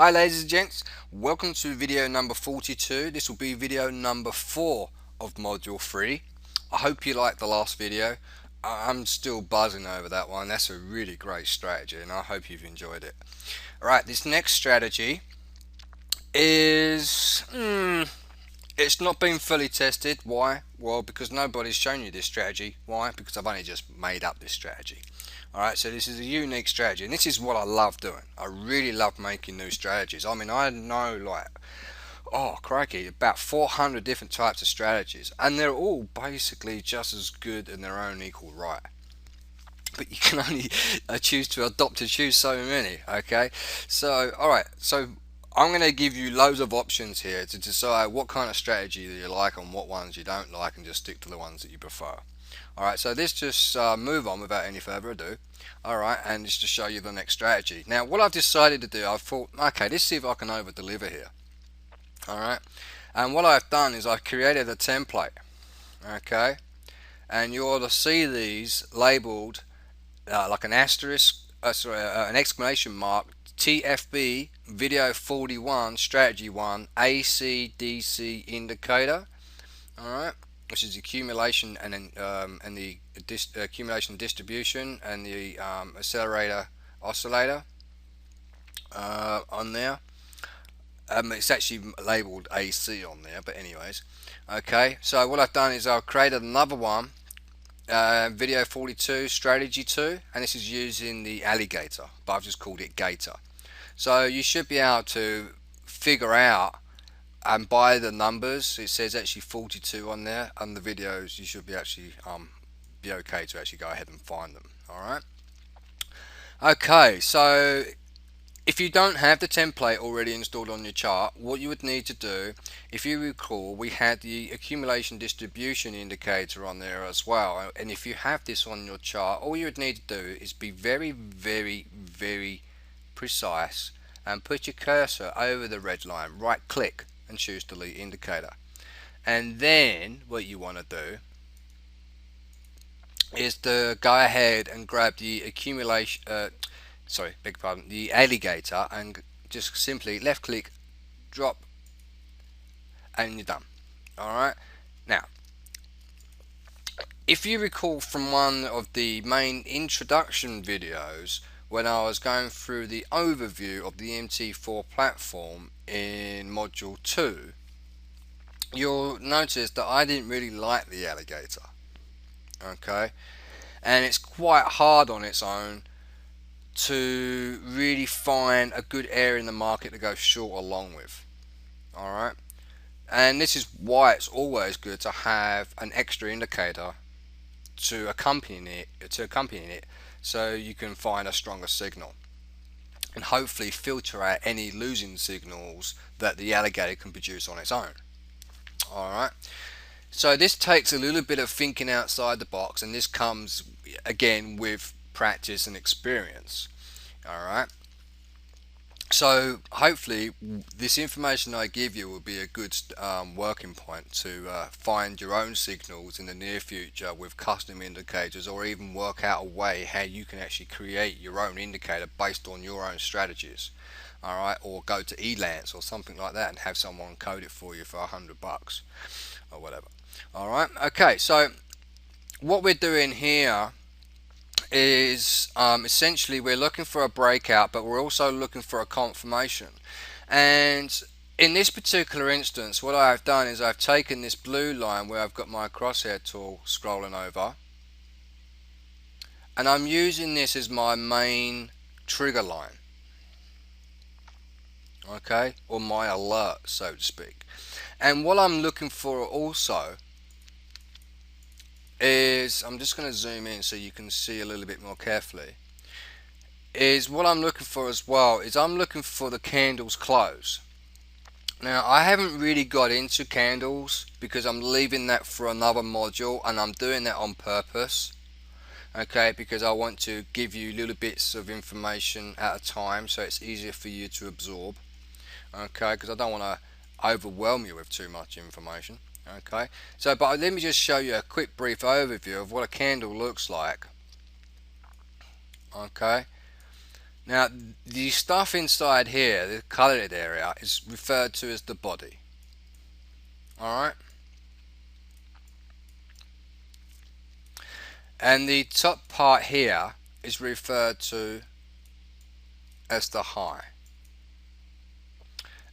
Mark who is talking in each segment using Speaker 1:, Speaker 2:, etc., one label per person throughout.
Speaker 1: Hi ladies and gents, welcome to video number 42. This will be video number 4 of module 3. I hope you liked the last video. I'm still buzzing over that one. That's a really great strategy and I hope you've enjoyed it. Alright, this next strategy is it's not been fully tested. Why? Well, because nobody's shown you this strategy. Why? Because I've only just made up this strategy. Alright, so this is a unique strategy, and this is what I love doing. I really love making new strategies. I mean, I know, like, oh crikey, about 400 different types of strategies, and they're all basically just as good in their own equal right. But you can only choose to adopt and choose so many, okay? So, alright, so I'm going to give you loads of options here to decide what kind of strategy that you like and what ones you don't like, and just stick to the ones that you prefer. Alright, so let's just move on without any further ado. Alright, and just to show you the next strategy. Now, what I've decided to do, I thought, okay, let's see if I can over deliver here. Alright, and what I've done is I've created a template. Okay, and you ought to see these labeled like an asterisk, an exclamation mark, TFB video 41 strategy 1 ACDC indicator. Alright, which is accumulation and the accumulation distribution and the accelerator oscillator on there. It's actually labeled AC on there, but anyways. Okay, so what I've done is I've created another one, video 42 strategy 2, and this is using the Alligator, but I've just called it Gator. So you should be able to figure out, and by the numbers, it says actually 42 on there, and the videos you should be actually be okay to actually go ahead and find them. Alright, okay, so if you don't have the template already installed on your chart, what you would need to do, if you recall, we had the accumulation distribution indicator on there as well, and if you have this on your chart, all you would need to do is be very precise and put your cursor over the red line, right click and choose delete indicator. And then what you want to do is to go ahead and grab the accumulation the Alligator, and just simply left click, drop, and you're done. Alright, now if you recall from one of the main introduction videos when I was going through the overview of the MT4 platform in module 2, you'll notice that I didn't really like the Alligator. Okay, and it's quite hard on its own to really find a good area in the market to go short or long with. Alright, and this is why it's always good to have an extra indicator to accompany it, so you can find a stronger signal and hopefully filter out any losing signals that the Alligator can produce on its own. Alright, so this takes a little bit of thinking outside the box, and this comes again with practice and experience. Alright, so hopefully this information I give you will be a good working point to find your own signals in the near future with custom indicators, or even work out a way how you can actually create your own indicator based on your own strategies. Alright, or go to Elance or something like that and have someone code it for you for $100 or whatever. Alright, okay, so what we're doing here is essentially we're looking for a breakout, but we're also looking for a confirmation. And in this particular instance, what I've done is I've taken this blue line where I've got my crosshair tool scrolling over, and I'm using this as my main trigger line, okay, or my alert, so to speak. And what I'm looking for also is, I'm just going to zoom in so you can see a little bit more carefully, is what I'm looking for as well is I'm looking for the candles close. Now I haven't really got into candles because I'm leaving that for another module, and I'm doing that on purpose, okay, because I want to give you little bits of information at a time so it's easier for you to absorb, okay, because I don't want to overwhelm you with too much information. Okay, so but let me just show you a quick brief overview of what a candle looks like. Okay, Now, the stuff inside here, the coloured area, is referred to as the body. Alright? And the top part here is referred to as the high.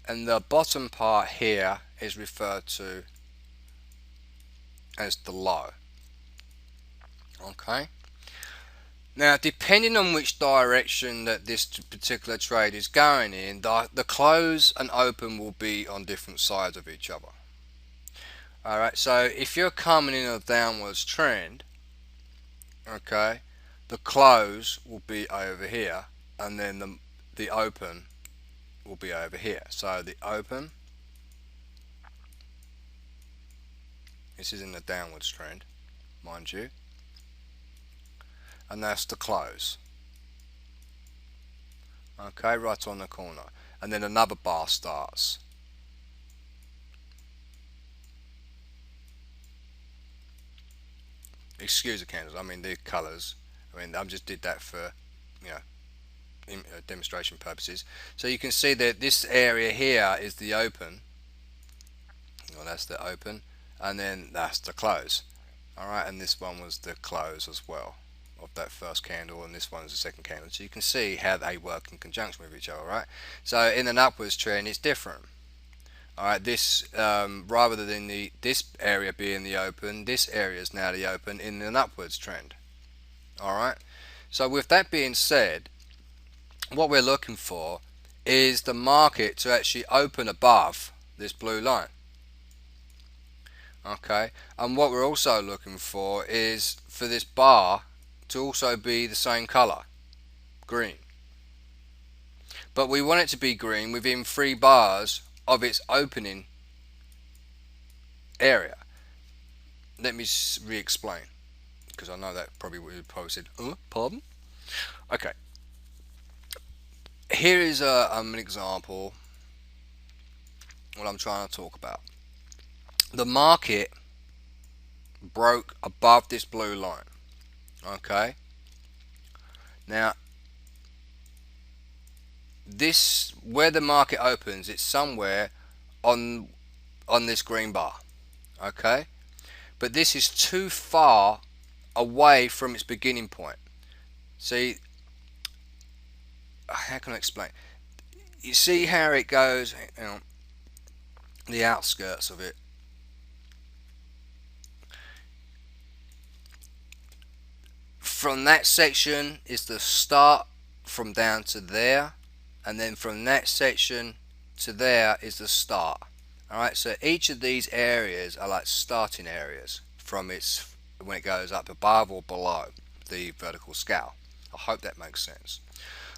Speaker 1: And the bottom part here is referred to as the low. Okay? Now, depending on which direction that this particular trade is going in, the close and open will be on different sides of each other. Alright, so if you're coming in a downwards trend, okay, the close will be over here, and then the open will be over here. So the open, this is in the downwards trend, mind you, and that's the close. Okay, right on the corner, and then another bar starts. Excuse the candles, I mean the colours. I mean, I just did that for, you know, demonstration purposes. So you can see that this area here is the open. Well, that's the open, and then that's the close. Alright, and this one was the close as well of that first candle, and this one is the second candle. So you can see how they work in conjunction with each other, right? So in an upwards trend, it's different. Alright, this rather than this area being the open, this area is now the open in an upwards trend. Alright, so with that being said, what we're looking for is the market to actually open above this blue line. Okay, and what we're also looking for is for this bar to also be the same color, green. But we want it to be green within 3 bars of its opening area. Let me re-explain, because I know that probably would have probably said, pardon? Okay. Here is an example what I'm trying to talk about. The market broke above this blue line. Okay. Now, this, where the market opens, it's somewhere on this green bar. Okay, but this is too far away from its beginning point. See, how can I explain? You see how it goes, you know, the outskirts of it. From that section is the start from down to there, and then from that section to there is the start. Alright, so each of these areas are like starting areas from its, when it goes up above or below the vertical scale. I hope that makes sense.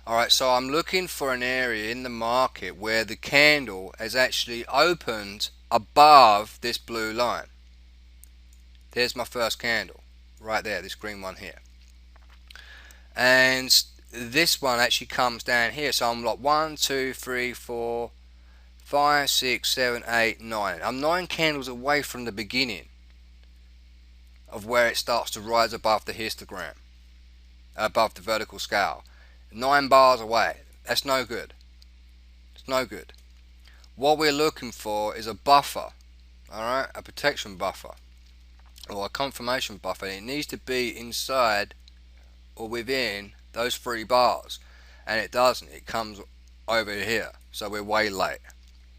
Speaker 1: Alright, so I'm looking for an area in the market where the candle has actually opened above this blue line. There's my first candle, right there, this green one here. And this one actually comes down here, so I'm like 1, 2, 3, 4, 5, 6, 7, 8, 9. I'm 9 candles away from the beginning of where it starts to rise above the histogram, above the vertical scale. 9 bars away. That's no good. It's no good. What we're looking for is a buffer, alright, a protection buffer or a confirmation buffer. It needs to be inside or within those 3 bars, and it doesn't. It comes over here, so we're way late.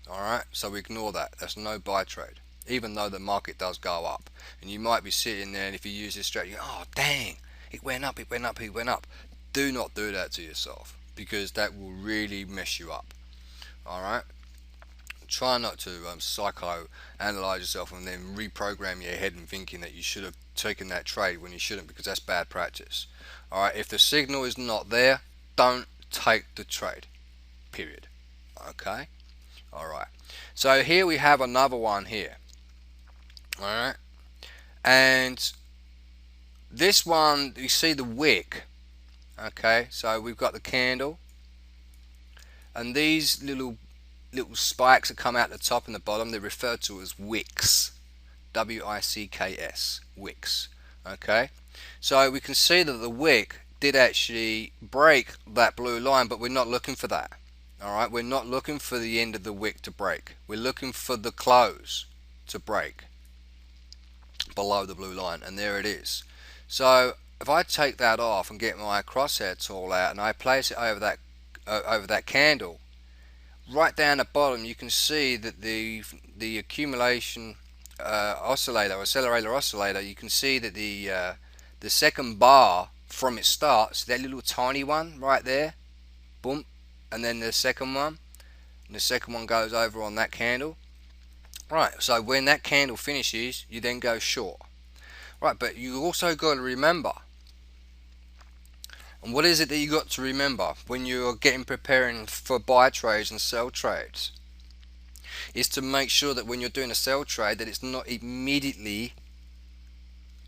Speaker 1: Alright, so ignore that. That's no buy trade, even though the market does go up. And you might be sitting there, and if you use this strategy, oh dang, it went up, it went up, it went up. Do not do that to yourself, because that will really mess you up. Alright, try not to psycho-analyze yourself and then reprogram your head and thinking that you should have taken that trade when you shouldn't, because that's bad practice. Alright, if the signal is not there, don't take the trade, period. Okay, alright, so here we have another one here. Alright, and this one, you see the wick. Okay, so we've got the candle, and these little spikes that come out the top and the bottom, they're referred to as wicks. W-I-C-K-S, wicks. Okay, so we can see that the wick did actually break that blue line, but we're not looking for that. Alright, we're not looking for the end of the wick to break. We're looking for the close to break below the blue line, and there it is. So if I take that off and get my crosshair tool out and I place it over that candle, right down the bottom you can see that the accumulation oscillator, or accelerator oscillator, you can see that the second bar from its start, so that little tiny one right there, boom, and then the second one, and the second one goes over on that candle. Right, so when that candle finishes, you then go short. Right, but you also got to remember, and what is it that you got to remember when you're preparing for buy trades and sell trades? Is to make sure that when you're doing a sell trade, that it's not immediately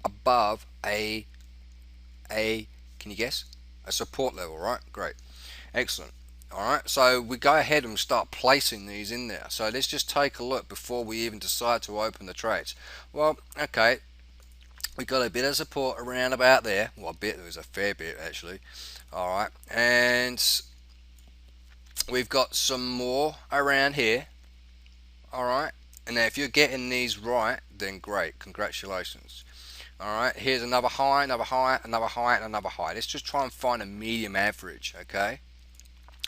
Speaker 1: above a can you guess? A support level, right? Great, excellent. Alright, so we go ahead and start placing these in there. So let's just take a look before we even decide to open the trades. Well, okay, we got a bit of support around about there. Well, a bit, there was a fair bit actually. Alright, and we've got some more around here. Alright, and now if you're getting these right, then great, congratulations. Alright, here's another high, another high, another high, and another high. Let's just try and find a medium average, okay?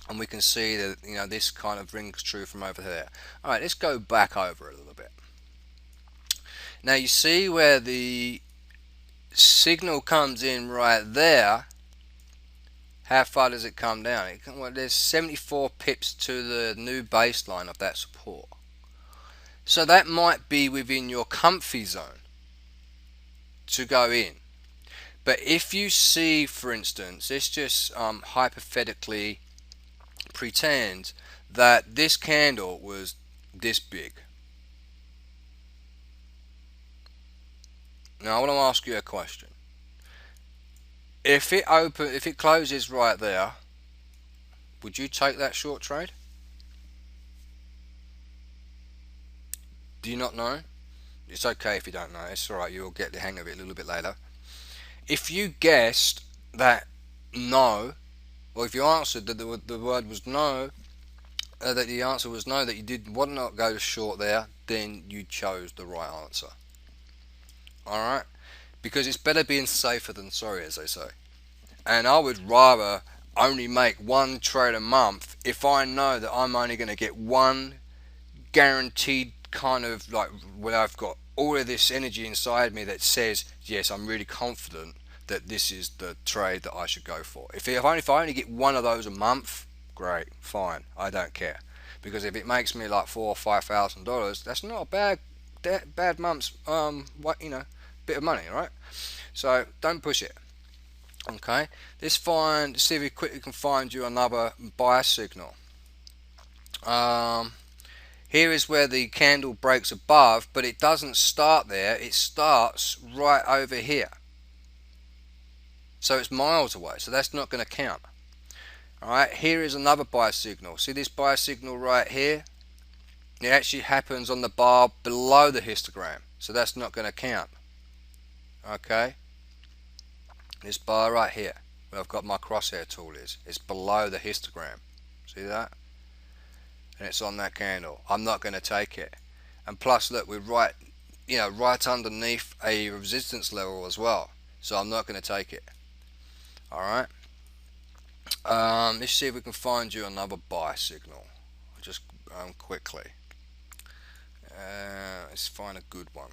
Speaker 1: And we can see that, you know, this kind of rings true from over there. Alright, let's go back over a little bit. Now you see where the signal comes in right there. How far does it come down? Well, there's 74 pips to the new baseline of that support. So that might be within your comfy zone to go in. But if you see, for instance, let's just hypothetically pretend that this candle was this big. Now I want to ask you a question. If it closes right there, would you take that short trade? Do you not know? It's okay if you don't know. It's alright, you'll get the hang of it a little bit later. If you guessed that no, or if you answered that the word was no, that the answer was no, that you did not go short there, then you chose the right answer. Alright? Because it's better being safer than sorry, as they say. And I would rather only make one trade a month if I know that I'm only going to get one guaranteed kind of, like, when I've got all of this energy inside me that says, yes, I'm really confident that this is the trade that I should go for. If I only get one of those a month, great, fine, I don't care. Because if it makes me like $4,000 or $5,000, that's not a bad month's bit of money, right? So don't push it. Okay, let's see if we quickly can find you another buy signal. Here is where the candle breaks above, but it doesn't start there, it starts right over here. So it's miles away, so that's not going to count. Alright, here is another buy signal. See this buy signal right here? It actually happens on the bar below the histogram, so that's not going to count. Okay, this bar right here, where I've got my crosshair tool it's below the histogram. See that? And it's on that candle. I'm not going to take it. And plus, look, we're right underneath a resistance level as well, so I'm not going to take it. Alright, let's see if we can find you another buy signal. Just quickly, let's find a good one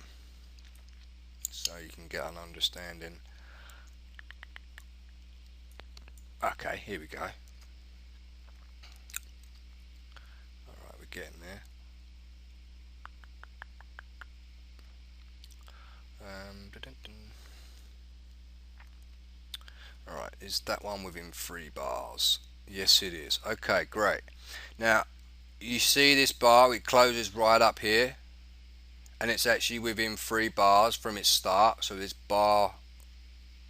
Speaker 1: so you can get an understanding. Okay, here we go. Alright, we're getting there. Alright, is that one within 3 bars? Yes, it is. Okay, great. Now, you see this bar, it closes right up here, and it's actually within 3 bars from its start. So this bar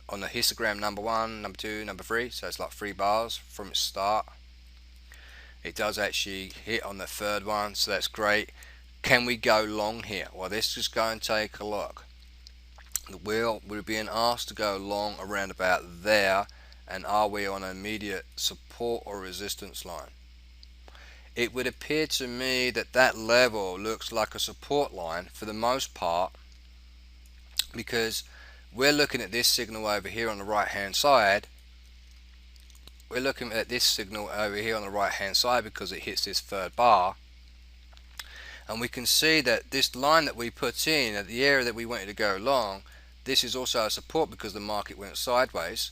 Speaker 1: on the histogram, number 1, number 2, number 3, so it's like 3 bars from its start. It does actually hit on the 3rd one, so that's great. Can we go long here? Well, let's just go and take a look. We're being asked to go long around about there, and are we on an immediate support or resistance line? It would appear to me that that level looks like a support line for the most part, because we're looking at this signal over here on the right hand side. We're looking at this signal over here on the right hand side because it hits this third bar, and we can see that this line that we put in at the area that we wanted to go long, this is also a support because the market went sideways.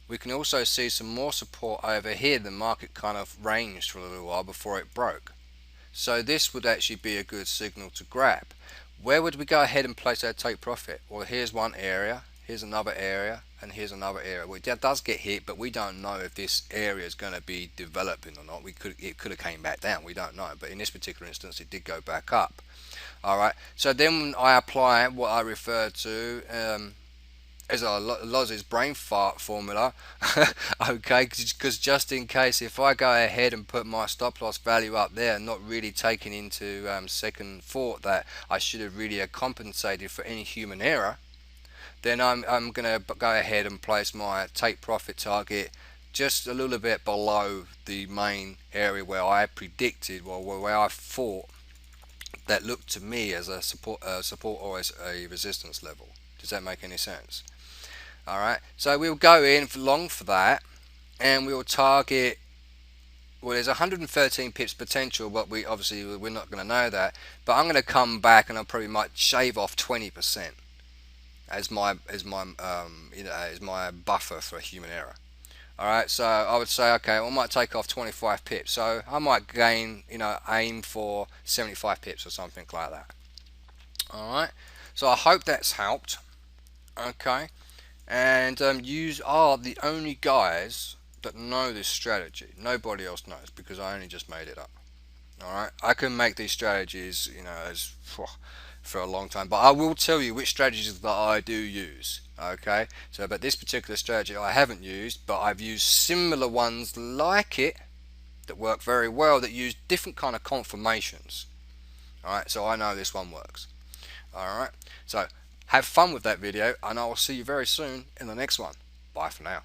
Speaker 1: We can also see some more support over here. The market kind of ranged for a little while before it broke. So this would actually be a good signal to grab. Where would we go ahead and place our take profit? Well, here's one area, here's another area, and here's another area. Well, that does get hit, but we don't know if this area is going to be developing or not. It could have came back down, we don't know. But in this particular instance, it did go back up. Alright, so then I apply what I refer to as a Loz's brain fart formula. Okay, because just in case, if I go ahead and put my stop loss value up there, not really taking into second thought that I should have really compensated for any human error, then I'm going to go ahead and place my take profit target just a little bit below the main area where I predicted, or where I thought that looked to me as a support or as a resistance level. Does that make any sense? Alright, so we'll go in for long for that, and we'll target, well, there's 113 pips potential, but we're not going to know that, but I'm going to come back and I probably might shave off 20% as my buffer for a human error. Alright, so I would say, okay, I might take off 25 pips, so I might gain, aim for 75 pips or something like that. Alright, so I hope that's helped. Okay, and you are the only guys that know this strategy. Nobody else knows, because I only just made it up. Alright, I can make these strategies, for a long time, but I will tell you which strategies that I do use. Okay, so but this particular strategy I haven't used, but I've used similar ones like it that work very well, that use different kind of confirmations. Alright, so I know this one works. Alright, so have fun with that video, and I will see you very soon in the next one. Bye for now.